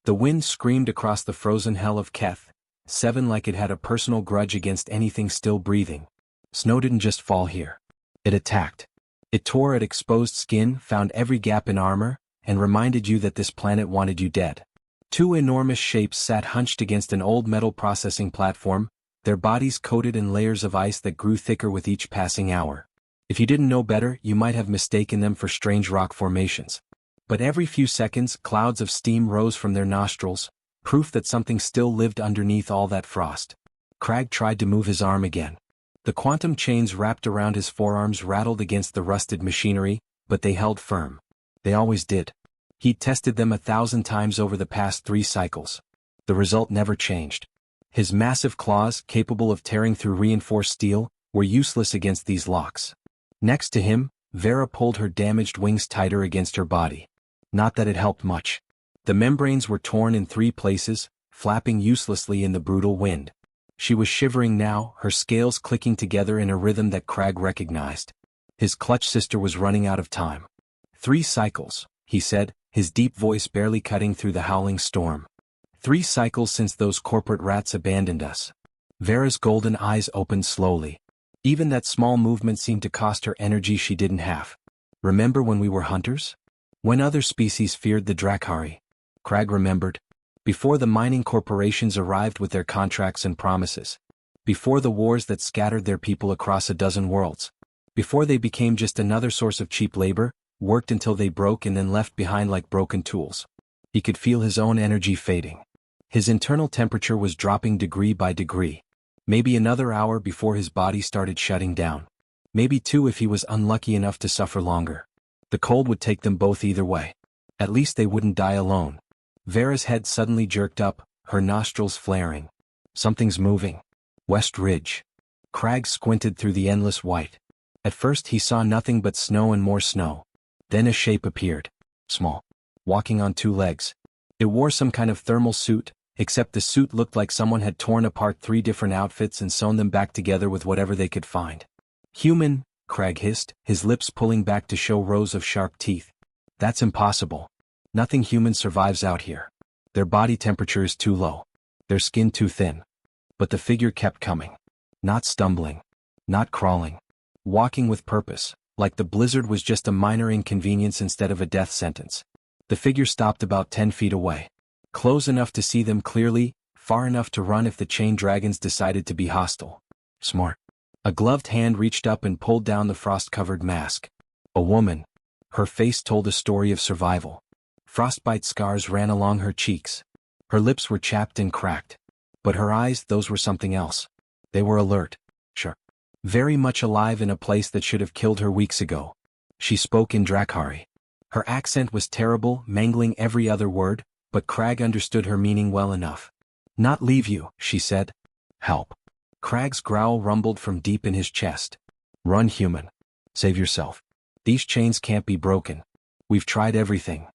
The wind screamed across the frozen hell of Keth, 7 like it had a personal grudge against anything still breathing. Snow didn't just fall here. It attacked. It tore at exposed skin, found every gap in armor, and reminded you that this planet wanted you dead. 2 enormous shapes sat hunched against an old metal processing platform, their bodies coated in layers of ice that grew thicker with each passing hour. If you didn't know better, you might have mistaken them for strange rock formations. But every few seconds, clouds of steam rose from their nostrils, proof that something still lived underneath all that frost. Crag tried to move his arm again. The quantum chains wrapped around his forearms rattled against the rusted machinery, but they held firm. They always did. He'd tested them 1,000 times over the past 3 cycles. The result never changed. His massive claws, capable of tearing through reinforced steel, were useless against these locks. Next to him, Vera pulled her damaged wings tighter against her body. Not that it helped much. The membranes were torn in 3 places, flapping uselessly in the brutal wind. She was shivering now, her scales clicking together in a rhythm that Crag recognized. His clutch sister was running out of time. 3 cycles, he said, his deep voice barely cutting through the howling storm. 3 cycles since those corporate rats abandoned us. Vera's golden eyes opened slowly. Even that small movement seemed to cost her energy she didn't have. Remember when we were hunters? When other species feared the Drakhari? Crag remembered. Before the mining corporations arrived with their contracts and promises. Before the wars that scattered their people across a dozen worlds. Before they became just another source of cheap labor, worked until they broke and then left behind like broken tools. He could feel his own energy fading. His internal temperature was dropping degree by degree. Maybe another hour before his body started shutting down. Maybe 2 if he was unlucky enough to suffer longer. The cold would take them both either way. At least they wouldn't die alone. Vera's head suddenly jerked up, her nostrils flaring. Something's moving. West Ridge. Crag squinted through the endless white. At first he saw nothing but snow and more snow. Then a shape appeared. Small. Walking on 2 legs. It wore some kind of thermal suit, except the suit looked like someone had torn apart 3 different outfits and sewn them back together with whatever they could find. Human, Crag hissed, his lips pulling back to show rows of sharp teeth. That's impossible. Nothing human survives out here. Their body temperature is too low. Their skin too thin. But the figure kept coming. Not stumbling. Not crawling. Walking with purpose, like the blizzard was just a minor inconvenience instead of a death sentence. The figure stopped about 10 feet away. Close enough to see them clearly, far enough to run if the chain dragons decided to be hostile. Smart. A gloved hand reached up and pulled down the frost-covered mask. A woman. Her face told a story of survival. Frostbite scars ran along her cheeks. Her lips were chapped and cracked. But her eyes, those were something else. They were alert. Sure. Very much alive in a place that should have killed her weeks ago. She spoke in Drakhari. Her accent was terrible, mangling every other word, but Crag understood her meaning well enough. Not leave you, she said. Help. Crag's growl rumbled from deep in his chest. Run, human. Save yourself. These chains can't be broken. We've tried everything.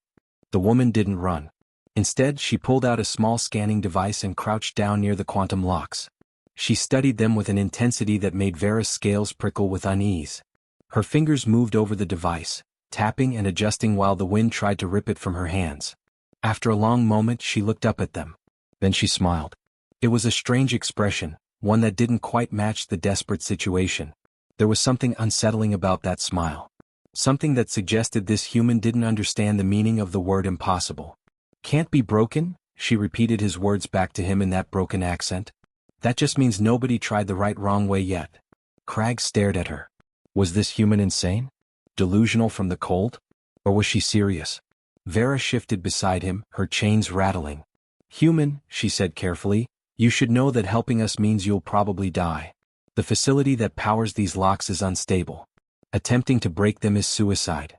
The woman didn't run. Instead, she pulled out a small scanning device and crouched down near the quantum locks. She studied them with an intensity that made Vera's scales prickle with unease. Her fingers moved over the device, tapping and adjusting while the wind tried to rip it from her hands. After a long moment, she looked up at them. Then she smiled. It was a strange expression, one that didn't quite match the desperate situation. There was something unsettling about that smile. Something that suggested this human didn't understand the meaning of the word impossible. Can't be broken? She repeated his words back to him in that broken accent. That just means nobody tried the wrong way yet. Crag stared at her. Was this human insane? Delusional from the cold? Or was she serious? Vera shifted beside him, her chains rattling. Human, she said carefully, you should know that helping us means you'll probably die. The facility that powers these locks is unstable. Attempting to break them is suicide.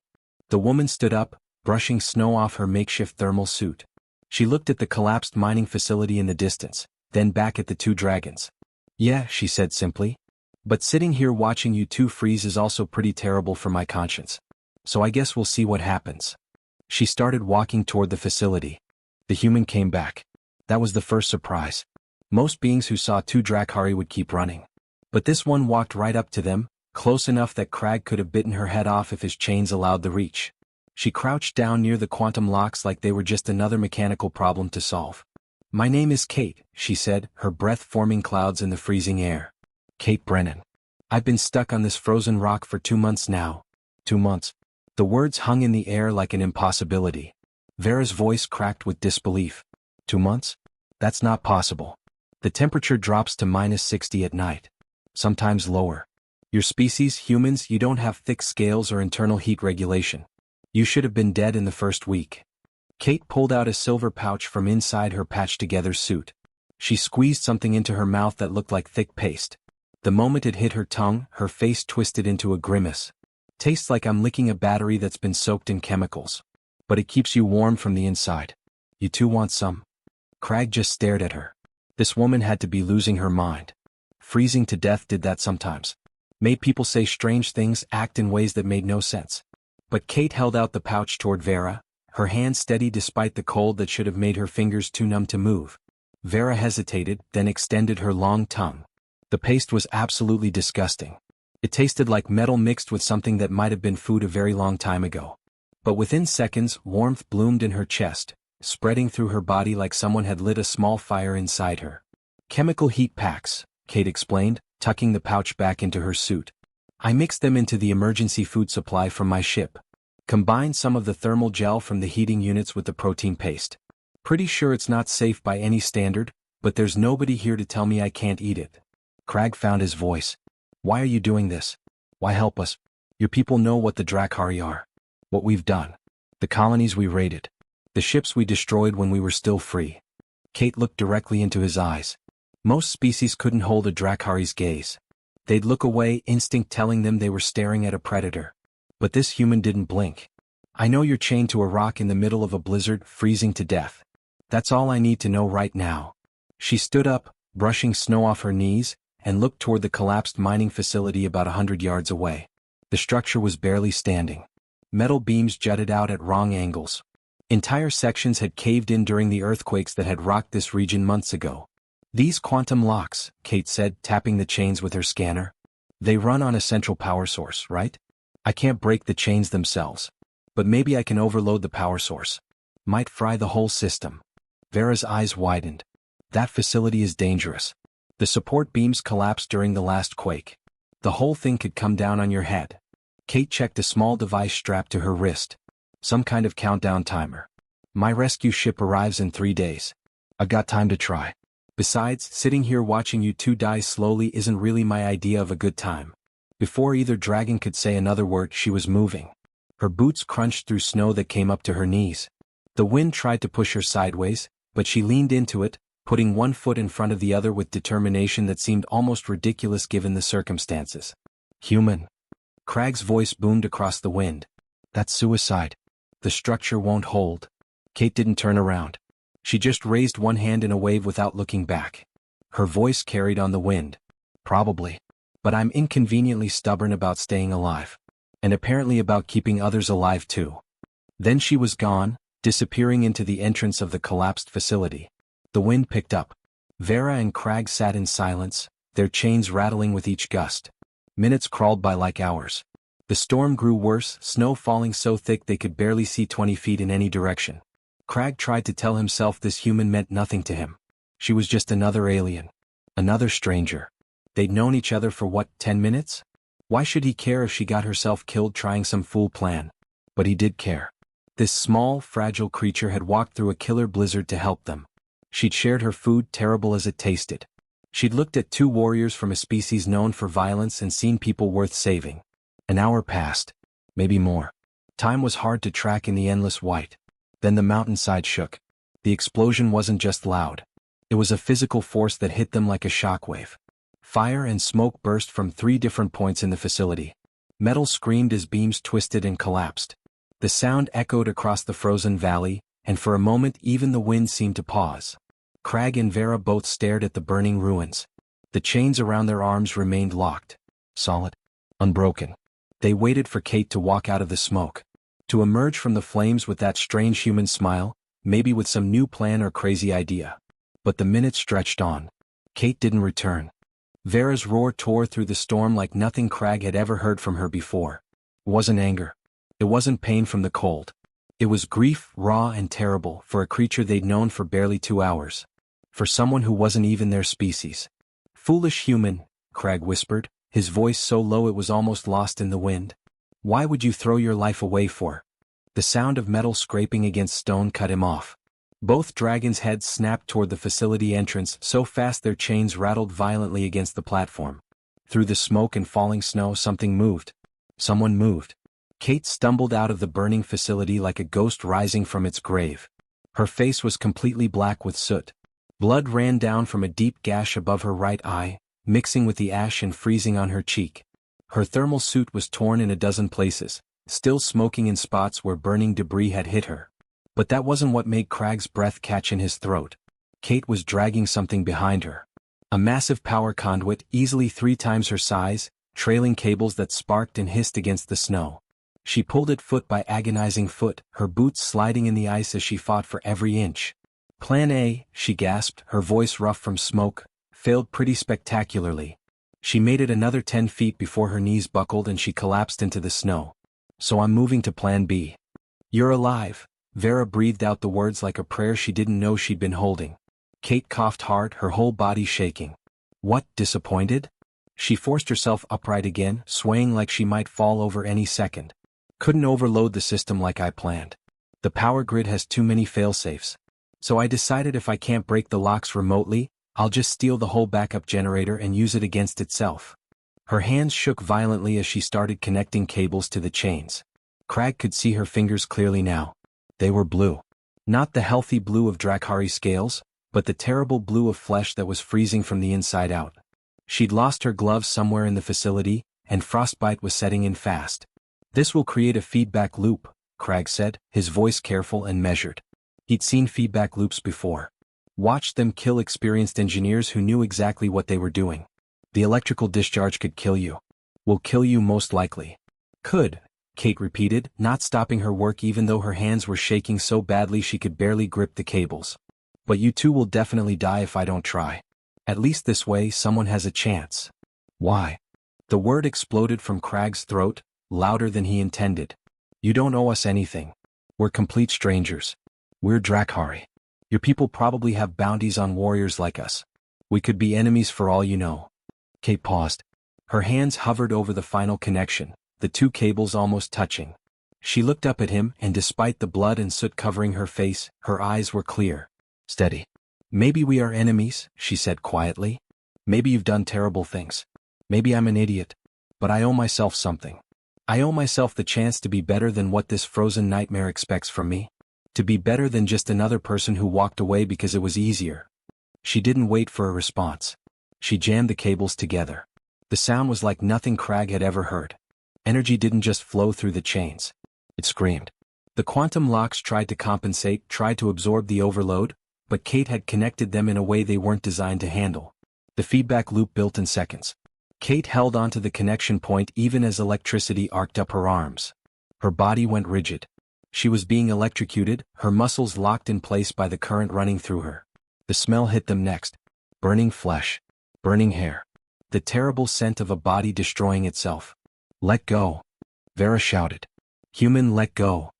The woman stood up, brushing snow off her makeshift thermal suit. She looked at the collapsed mining facility in the distance, then back at the 2 dragons. Yeah, she said simply. But sitting here watching you 2 freeze is also pretty terrible for my conscience. So I guess we'll see what happens. She started walking toward the facility. The human came back. That was the first surprise. Most beings who saw 2 Drakhari would keep running. But this one walked right up to them, close enough that Crag could have bitten her head off if his chains allowed the reach. She crouched down near the quantum locks like they were just another mechanical problem to solve. "My name is Kate," she said, her breath forming clouds in the freezing air. "Kate Brennan. I've been stuck on this frozen rock for 2 months now." 2 months. The words hung in the air like an impossibility. Vera's voice cracked with disbelief. 2 months? That's not possible. The temperature drops to -60 at night. Sometimes lower. Your species, humans, you don't have thick scales or internal heat regulation. You should have been dead in the first week. Kate pulled out a silver pouch from inside her patched-together suit. She squeezed something into her mouth that looked like thick paste. The moment it hit her tongue, her face twisted into a grimace. "Tastes like I'm licking a battery that's been soaked in chemicals. But it keeps you warm from the inside. You too want some?" Crag just stared at her. This woman had to be losing her mind. Freezing to death did that sometimes. Made people say strange things, act in ways that made no sense. But Kate held out the pouch toward Vera, her hand steady despite the cold that should have made her fingers too numb to move. Vera hesitated, then extended her long tongue. The paste was absolutely disgusting. It tasted like metal mixed with something that might have been food a very long time ago. But within seconds, warmth bloomed in her chest, spreading through her body like someone had lit a small fire inside her. "Chemical heat packs," Kate explained, tucking the pouch back into her suit. "I mixed them into the emergency food supply from my ship. Combined some of the thermal gel from the heating units with the protein paste. Pretty sure it's not safe by any standard, but there's nobody here to tell me I can't eat it." Crag found his voice. "Why are you doing this? Why help us? Your people know what the Drakhari are. What we've done. The colonies we raided. The ships we destroyed when we were still free." Kate looked directly into his eyes. Most species couldn't hold a Drakhari's gaze. They'd look away, instinct telling them they were staring at a predator. But this human didn't blink. "I know you're chained to a rock in the middle of a blizzard, freezing to death. That's all I need to know right now." She stood up, brushing snow off her knees, and looked toward the collapsed mining facility about 100 yards away. The structure was barely standing. Metal beams jutted out at wrong angles. Entire sections had caved in during the earthquakes that had rocked this region months ago. "These quantum locks," Kate said, tapping the chains with her scanner. "They run on a central power source, right? I can't break the chains themselves. But maybe I can overload the power source. Might fry the whole system." Vera's eyes widened. "That facility is dangerous. The support beams collapsed during the last quake. The whole thing could come down on your head." Kate checked a small device strapped to her wrist. "Some kind of countdown timer. My rescue ship arrives in 3 days. I got time to try. Besides, sitting here watching you two die slowly isn't really my idea of a good time." Before either dragon could say another word, she was moving. Her boots crunched through snow that came up to her knees. The wind tried to push her sideways, but she leaned into it, putting one foot in front of the other with determination that seemed almost ridiculous given the circumstances. "Human." Crag's voice boomed across the wind. "That's suicide. The structure won't hold." Kate didn't turn around. She just raised one hand in a wave without looking back. Her voice carried on the wind. "Probably. But I'm inconveniently stubborn about staying alive. And apparently about keeping others alive too." Then she was gone, disappearing into the entrance of the collapsed facility. The wind picked up. Vera and Crag sat in silence, their chains rattling with each gust. Minutes crawled by like hours. The storm grew worse, snow falling so thick they could barely see 20 feet in any direction. Crag tried to tell himself this human meant nothing to him. She was just another alien. Another stranger. They'd known each other for what, 10 minutes? Why should he care if she got herself killed trying some fool plan? But he did care. This small, fragile creature had walked through a killer blizzard to help them. She'd shared her food, terrible as it tasted. She'd looked at 2 warriors from a species known for violence and seen people worth saving. An hour passed. Maybe more. Time was hard to track in the endless white. Then the mountainside shook. The explosion wasn't just loud. It was a physical force that hit them like a shockwave. Fire and smoke burst from 3 different points in the facility. Metal screamed as beams twisted and collapsed. The sound echoed across the frozen valley, and for a moment even the wind seemed to pause. Crag and Vera both stared at the burning ruins. The chains around their arms remained locked. Solid. Unbroken. They waited for Kate to walk out of the smoke. To emerge from the flames with that strange human smile, maybe with some new plan or crazy idea. But the minutes stretched on. Kate didn't return. Vera's roar tore through the storm like nothing Crag had ever heard from her before. It wasn't anger. It wasn't pain from the cold. It was grief, raw and terrible, for a creature they'd known for barely 2 hours. For someone who wasn't even their species. "Foolish human," Crag whispered, his voice so low it was almost lost in the wind. "Why would you throw your life away for?" The sound of metal scraping against stone cut him off. Both dragons' heads snapped toward the facility entrance so fast their chains rattled violently against the platform. Through the smoke and falling snow something moved. Someone moved. Kate stumbled out of the burning facility like a ghost rising from its grave. Her face was completely black with soot. Blood ran down from a deep gash above her right eye, mixing with the ash and freezing on her cheek. Her thermal suit was torn in a dozen places, still smoking in spots where burning debris had hit her. But that wasn't what made Crag's breath catch in his throat. Kate was dragging something behind her. A massive power conduit, easily 3 times her size, trailing cables that sparked and hissed against the snow. She pulled it foot by agonizing foot, her boots sliding in the ice as she fought for every inch. "Plan A," she gasped, her voice rough from smoke, "failed pretty spectacularly." She made it another 10 feet before her knees buckled and she collapsed into the snow. "So I'm moving to Plan B." "You're alive." Vera breathed out the words like a prayer she didn't know she'd been holding. Kate coughed hard, her whole body shaking. "What, disappointed?" She forced herself upright again, swaying like she might fall over any second. "Couldn't overload the system like I planned. The power grid has too many failsafes. So I decided if I can't break the locks remotely, I'll just steal the whole backup generator and use it against itself." Her hands shook violently as she started connecting cables to the chains. Crag could see her fingers clearly now. They were blue. Not the healthy blue of Drakhari scales, but the terrible blue of flesh that was freezing from the inside out. She'd lost her gloves somewhere in the facility, and frostbite was setting in fast. "This will create a feedback loop," Crag said, his voice careful and measured. He'd seen feedback loops before. Watched them kill experienced engineers who knew exactly what they were doing. "The electrical discharge could kill you. Will kill you most likely." "Could," Kate repeated, not stopping her work even though her hands were shaking so badly she could barely grip the cables. "But you two will definitely die if I don't try. At least this way someone has a chance." "Why?" The word exploded from Crag's throat, louder than he intended. "You don't owe us anything. We're complete strangers. We're Drakhari. Your people probably have bounties on warriors like us. We could be enemies for all you know." Kate paused. Her hands hovered over the final connection, the 2 cables almost touching. She looked up at him, and despite the blood and soot covering her face, her eyes were clear. "Steady. Maybe we are enemies," she said quietly. "Maybe you've done terrible things. Maybe I'm an idiot. But I owe myself something. I owe myself the chance to be better than what this frozen nightmare expects from me. To be better than just another person who walked away because it was easier." She didn't wait for a response. She jammed the cables together. The sound was like nothing Crag had ever heard. Energy didn't just flow through the chains. It screamed. The quantum locks tried to compensate, tried to absorb the overload, but Kate had connected them in a way they weren't designed to handle. The feedback loop built in seconds. Kate held onto the connection point even as electricity arced up her arms. Her body went rigid. She was being electrocuted, her muscles locked in place by the current running through her. The smell hit them next. Burning flesh. Burning hair. The terrible scent of a body destroying itself. "Let go," Vera shouted. "Human, let go."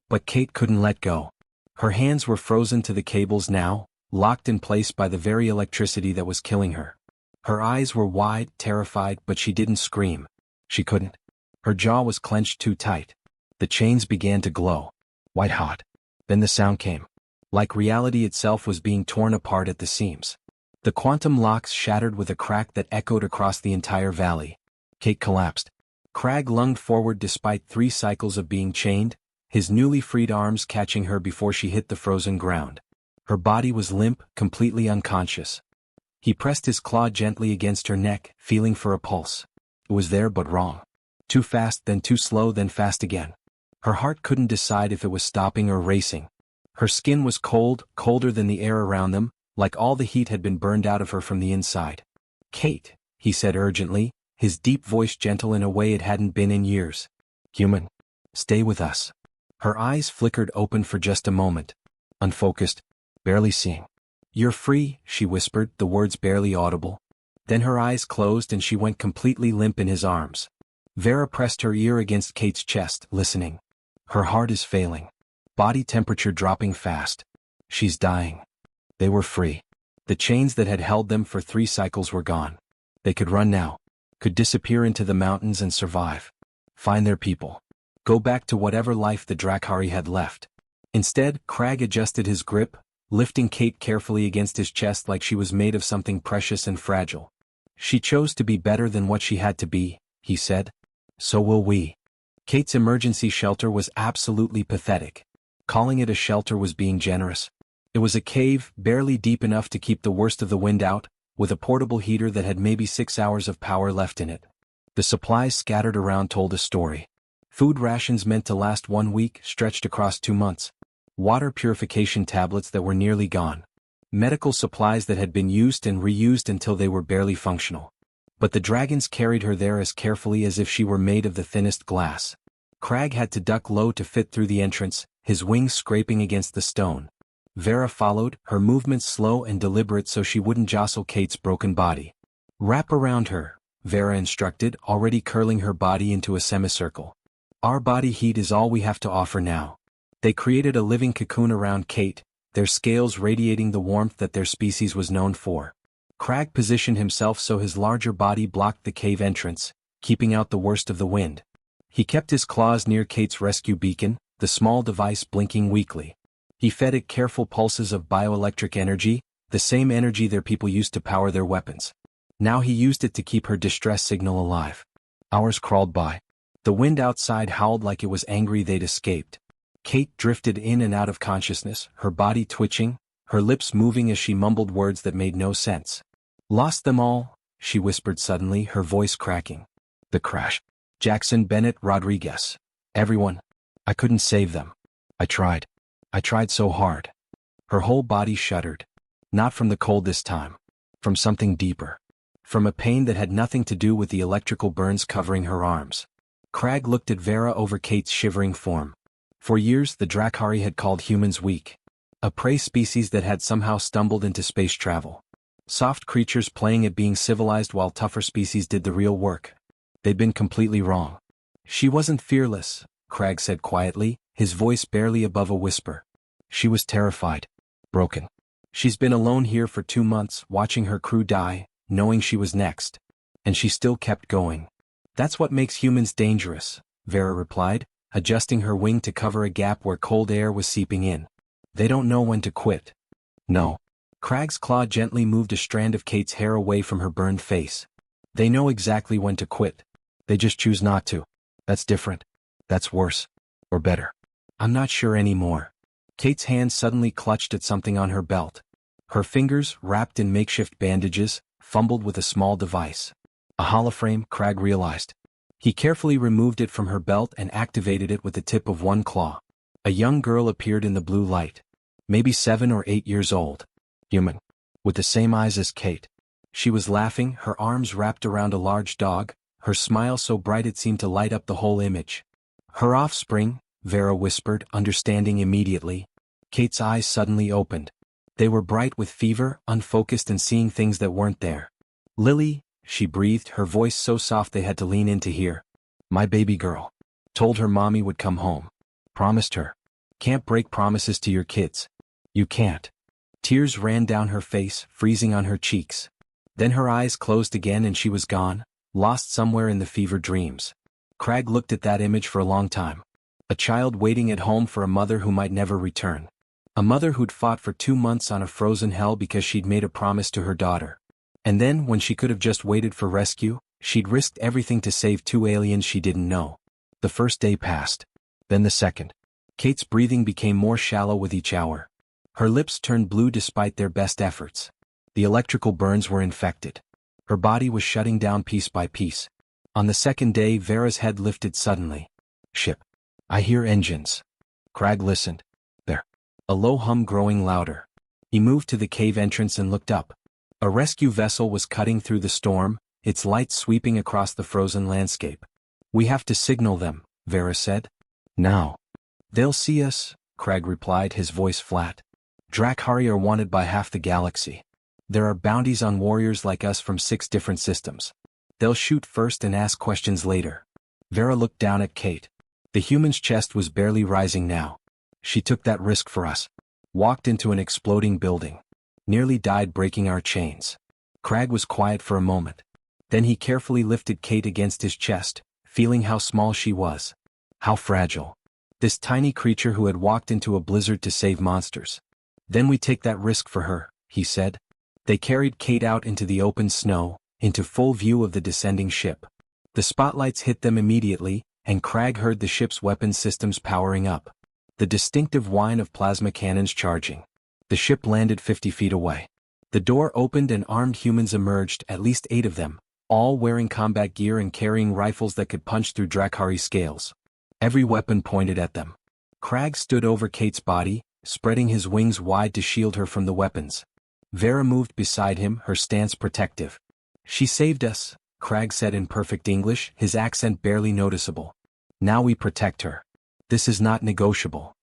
But Kate couldn't let go. Her hands were frozen to the cables now, locked in place by the very electricity that was killing her. Her eyes were wide, terrified, but she didn't scream. She couldn't. Her jaw was clenched too tight. The chains began to glow. White hot. Then the sound came. Like reality itself was being torn apart at the seams. The quantum locks shattered with a crack that echoed across the entire valley. Kate collapsed. Crag lunged forward despite 3 cycles of being chained, his newly freed arms catching her before she hit the frozen ground. Her body was limp, completely unconscious. He pressed his claw gently against her neck, feeling for a pulse. It was there but wrong. Too fast, then too slow, then fast again. Her heart couldn't decide if it was stopping or racing. Her skin was cold, colder than the air around them, like all the heat had been burned out of her from the inside. "Kate," he said urgently, his deep voice gentle in a way it hadn't been in years. "Human. Stay with us." Her eyes flickered open for just a moment. Unfocused, barely seeing. "You're free," she whispered, the words barely audible. Then her eyes closed and she went completely limp in his arms. Vera pressed her ear against Kate's chest, listening. Her heart is failing. Body temperature dropping fast. She's dying. They were free. The chains that had held them for 3 cycles were gone. They could run now. Could disappear into the mountains and survive. Find their people. Go back to whatever life the Drakari had left. Instead, Crag adjusted his grip, lifting Kate carefully against his chest like she was made of something precious and fragile. She chose to be better than what she had to be, he said. So will we. Kate's emergency shelter was absolutely pathetic. Calling it a shelter was being generous. It was a cave, barely deep enough to keep the worst of the wind out, with a portable heater that had maybe 6 hours of power left in it. The supplies scattered around told a story. Food rations meant to last 1 week, stretched across 2 months. Water purification tablets that were nearly gone. Medical supplies that had been used and reused until they were barely functional. But the dragons carried her there as carefully as if she were made of the thinnest glass. Crag had to duck low to fit through the entrance, his wings scraping against the stone. Vera followed, her movements slow and deliberate so she wouldn't jostle Kate's broken body. Wrap around her, Vera instructed, already curling her body into a semicircle. Our body heat is all we have to offer now. They created a living cocoon around Kate, their scales radiating the warmth that their species was known for. Crag positioned himself so his larger body blocked the cave entrance, keeping out the worst of the wind. He kept his claws near Kate's rescue beacon, the small device blinking weakly. He fed it careful pulses of bioelectric energy, the same energy their people used to power their weapons. Now he used it to keep her distress signal alive. Hours crawled by. The wind outside howled like it was angry they'd escaped. Kate drifted in and out of consciousness, her body twitching, her lips moving as she mumbled words that made no sense. Lost them all, she whispered suddenly, her voice cracking. The crash. Jackson Bennett Rodriguez. Everyone. I couldn't save them. I tried. I tried so hard. Her whole body shuddered. Not from the cold this time. From something deeper. From a pain that had nothing to do with the electrical burns covering her arms. Crag looked at Vera over Kate's shivering form. For years the Drakari had called humans weak. A prey species that had somehow stumbled into space travel. Soft creatures playing at being civilized while tougher species did the real work. They'd been completely wrong. She wasn't fearless, Crag said quietly, his voice barely above a whisper. She was terrified. Broken. She's been alone here for 2 months, watching her crew die, knowing she was next. And she still kept going. That's what makes humans dangerous, Vera replied, adjusting her wing to cover a gap where cold air was seeping in. They don't know when to quit. No. Crag's claw gently moved a strand of Kate's hair away from her burned face. They know exactly when to quit. They just choose not to. That's different. That's worse. Or better. I'm not sure anymore. Kate's hand suddenly clutched at something on her belt. Her fingers, wrapped in makeshift bandages, fumbled with a small device. A holoframe, Crag realized. He carefully removed it from her belt and activated it with the tip of one claw. A young girl appeared in the blue light. Maybe 7 or 8 years old. Human. With the same eyes as Kate. She was laughing, her arms wrapped around a large dog, her smile so bright it seemed to light up the whole image. Her offspring, Vera whispered, understanding immediately. Kate's eyes suddenly opened. They were bright with fever, unfocused and seeing things that weren't there. Lily, she breathed, her voice so soft they had to lean in to hear. My baby girl. Told her mommy would come home. Promised her. Can't break promises to your kids. You can't. Tears ran down her face, freezing on her cheeks. Then her eyes closed again and she was gone, lost somewhere in the fever dreams. Crag looked at that image for a long time. A child waiting at home for a mother who might never return. A mother who'd fought for 2 months on a frozen hell because she'd made a promise to her daughter. And then, when she could have just waited for rescue, she'd risked everything to save 2 aliens she didn't know. The first day passed. Then the second. Kate's breathing became more shallow with each hour. Her lips turned blue despite their best efforts. The electrical burns were infected. Her body was shutting down piece by piece. On the second day, Vera's head lifted suddenly. Ship. I hear engines. Crag listened. There. A low hum growing louder. He moved to the cave entrance and looked up. A rescue vessel was cutting through the storm, its lights sweeping across the frozen landscape. We have to signal them, Vera said. Now. They'll see us, Crag replied, his voice flat. Drakari are wanted by half the galaxy. There are bounties on warriors like us from 6 different systems. They'll shoot first and ask questions later. Vera looked down at Kate. The human's chest was barely rising now. She took that risk for us. Walked into an exploding building. Nearly died breaking our chains. Crag was quiet for a moment. Then he carefully lifted Kate against his chest, feeling how small she was. How fragile. This tiny creature who had walked into a blizzard to save monsters. Then we take that risk for her, he said. They carried Kate out into the open snow, into full view of the descending ship. The spotlights hit them immediately, and Crag heard the ship's weapon systems powering up. The distinctive whine of plasma cannons charging. The ship landed 50 feet away. The door opened and armed humans emerged, at least 8 of them, all wearing combat gear and carrying rifles that could punch through Drakari scales. Every weapon pointed at them. Crag stood over Kate's body, spreading his wings wide to shield her from the weapons. Vera moved beside him, her stance protective. She saved us, Crag said in perfect English, his accent barely noticeable. Now we protect her. This is not negotiable.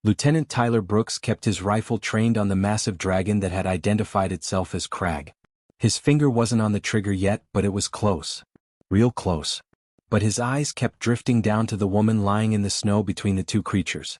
Lieutenant Tyler Brooks kept his rifle trained on the massive dragon that had identified itself as Crag. His finger wasn't on the trigger yet, but it was close. Real close. But his eyes kept drifting down to the woman lying in the snow between the two creatures.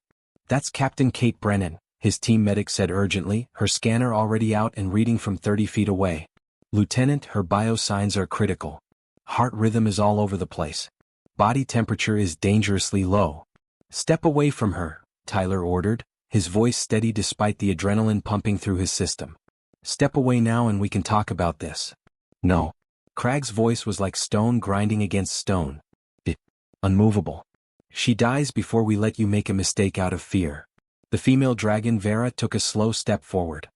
That's Captain Kate Brennan, his team medic said urgently, her scanner already out and reading from 30 feet away. Lieutenant, her biosigns are critical. Heart rhythm is all over the place. Body temperature is dangerously low. Step away from her, Tyler ordered, his voice steady despite the adrenaline pumping through his system. Step away now and we can talk about this. No. Crag's voice was like stone grinding against stone. Unmovable. She dies before we let you make a mistake out of fear. The female dragon Vera took a slow step forward.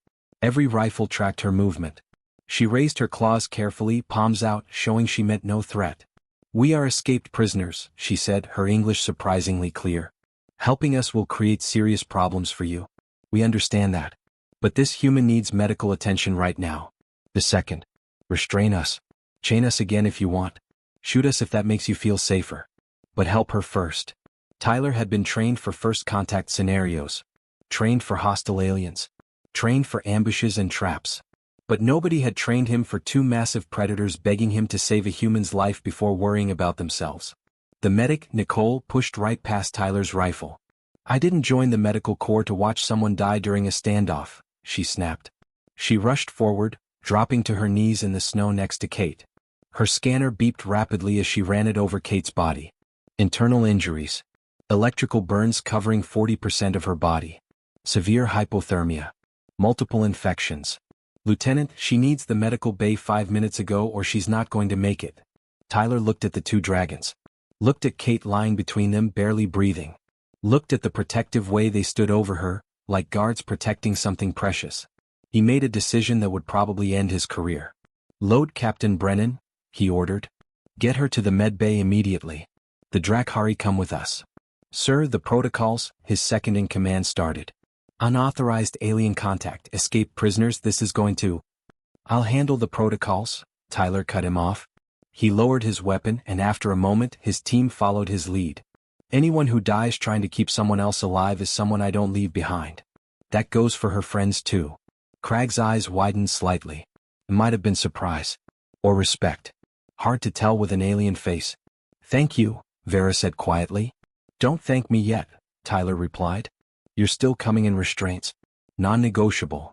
Every rifle tracked her movement. She raised her claws carefully, palms out, showing she meant no threat. We are escaped prisoners, she said, her English surprisingly clear. Helping us will create serious problems for you. We understand that. But this human needs medical attention right now. The second. Restrain us. Chain us again if you want. Shoot us if that makes you feel safer. But help her first. Tyler had been trained for first contact scenarios. Trained for hostile aliens. Trained for ambushes and traps. But nobody had trained him for 2 massive predators begging him to save a human's life before worrying about themselves. The medic, Nicole, pushed right past Tyler's rifle. I didn't join the medical corps to watch someone die during a standoff, she snapped. She rushed forward, dropping to her knees in the snow next to Kate. Her scanner beeped rapidly as she ran it over Kate's body. Internal injuries. Electrical burns covering 40% of her body. Severe hypothermia. Multiple infections. Lieutenant, she needs the medical bay 5 minutes ago or she's not going to make it. Tyler looked at the 2 dragons. Looked at Kate lying between them, barely breathing. Looked at the protective way they stood over her, like guards protecting something precious. He made a decision that would probably end his career. Load Captain Brennan, he ordered. Get her to the med bay immediately. The Drakari come with us. Sir, the protocols, his second-in-command started. Unauthorized alien contact, escaped prisoners, this is going to... I'll handle the protocols, Tyler cut him off. He lowered his weapon and after a moment his team followed his lead. Anyone who dies trying to keep someone else alive is someone I don't leave behind. That goes for her friends too. Crag's eyes widened slightly. It might have been surprise. Or respect. Hard to tell with an alien face. Thank you, Vera said quietly. Don't thank me yet, Tyler replied. You're still coming in restraints. Non-negotiable.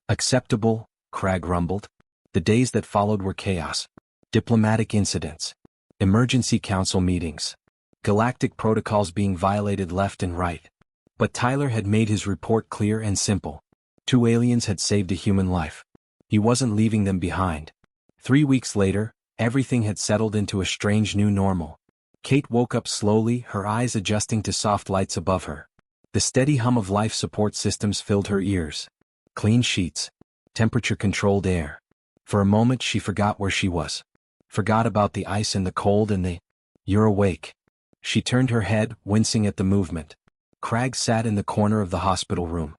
Acceptable, Crag rumbled. The days that followed were chaos. Diplomatic incidents. Emergency council meetings. Galactic protocols being violated left and right. But Tyler had made his report clear and simple. 2 aliens had saved a human life. He wasn't leaving them behind. 3 weeks later, everything had settled into a strange new normal. Kate woke up slowly, her eyes adjusting to soft lights above her. The steady hum of life support systems filled her ears. Clean sheets. Temperature-controlled air. For a moment she forgot where she was. Forgot about the ice and the cold and the... You're awake. She turned her head, wincing at the movement. Crag sat in the corner of the hospital room.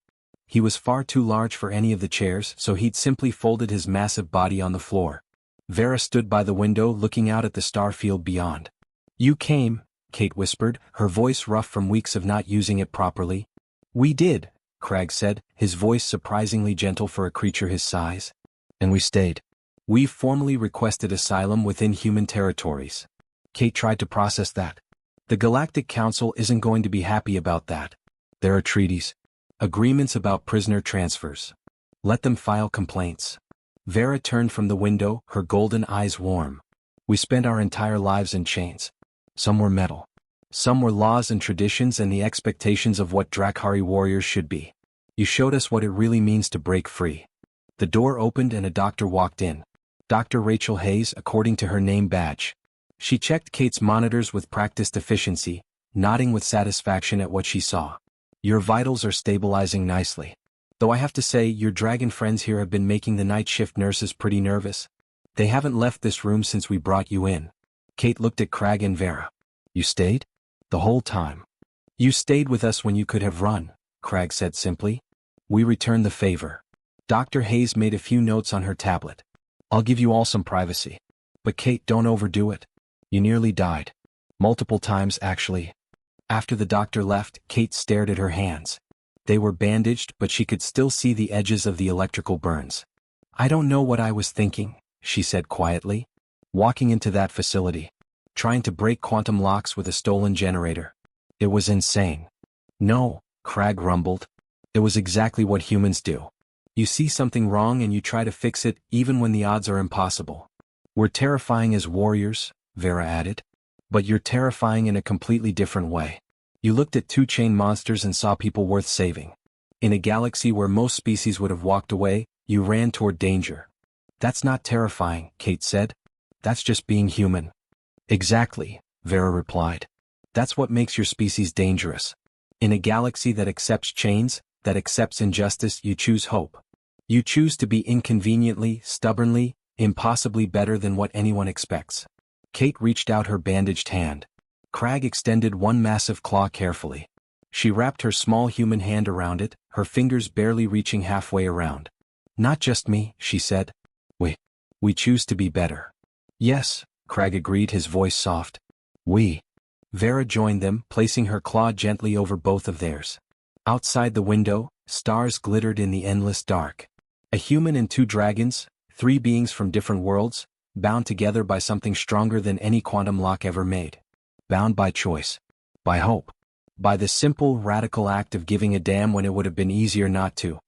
He was far too large for any of the chairs, so he'd simply folded his massive body on the floor. Vera stood by the window looking out at the starfield beyond. You came, Kate whispered, her voice rough from weeks of not using it properly. We did, Crag said, his voice surprisingly gentle for a creature his size. And we stayed. We've formally requested asylum within human territories. Kate tried to process that. The Galactic Council isn't going to be happy about that. There are treaties. Agreements about prisoner transfers. Let them file complaints. Vera turned from the window, her golden eyes warm. We spent our entire lives in chains. Some were metal. Some were laws and traditions and the expectations of what Drakhari warriors should be. You showed us what it really means to break free. The door opened and a doctor walked in. Dr. Rachel Hayes, according to her name badge. She checked Kate's monitors with practiced efficiency, nodding with satisfaction at what she saw. Your vitals are stabilizing nicely. Though I have to say, your dragon friends here have been making the night shift nurses pretty nervous. They haven't left this room since we brought you in. Kate looked at Crag and Vera. You stayed? The whole time. You stayed with us when you could have run, Crag said simply. We returned the favor. Dr. Hayes made a few notes on her tablet. I'll give you all some privacy. But Kate, don't overdo it. You nearly died. Multiple times, actually. After the doctor left, Kate stared at her hands. They were bandaged, but she could still see the edges of the electrical burns. I don't know what I was thinking, she said quietly. Walking into that facility. Trying to break quantum locks with a stolen generator. It was insane. No, Crag rumbled. It was exactly what humans do. You see something wrong and you try to fix it, even when the odds are impossible. We're terrifying as warriors, Vera added. But you're terrifying in a completely different way. You looked at two-chain monsters and saw people worth saving. In a galaxy where most species would have walked away, you ran toward danger. That's not terrifying, Kate said. That's just being human. Exactly, Vera replied. That's what makes your species dangerous. In a galaxy that accepts chains, that accepts injustice, you choose hope. You choose to be inconveniently, stubbornly, impossibly better than what anyone expects. Kate reached out her bandaged hand. Crag extended one massive claw carefully. She wrapped her small human hand around it, her fingers barely reaching halfway around. Not just me, she said. We choose to be better. Yes, Crag agreed, his voice soft. We. Vera joined them, placing her claw gently over both of theirs. Outside the window, stars glittered in the endless dark. A human and two dragons, three beings from different worlds, bound together by something stronger than any quantum lock ever made. Bound by choice. By hope. By the simple, radical act of giving a damn when it would have been easier not to.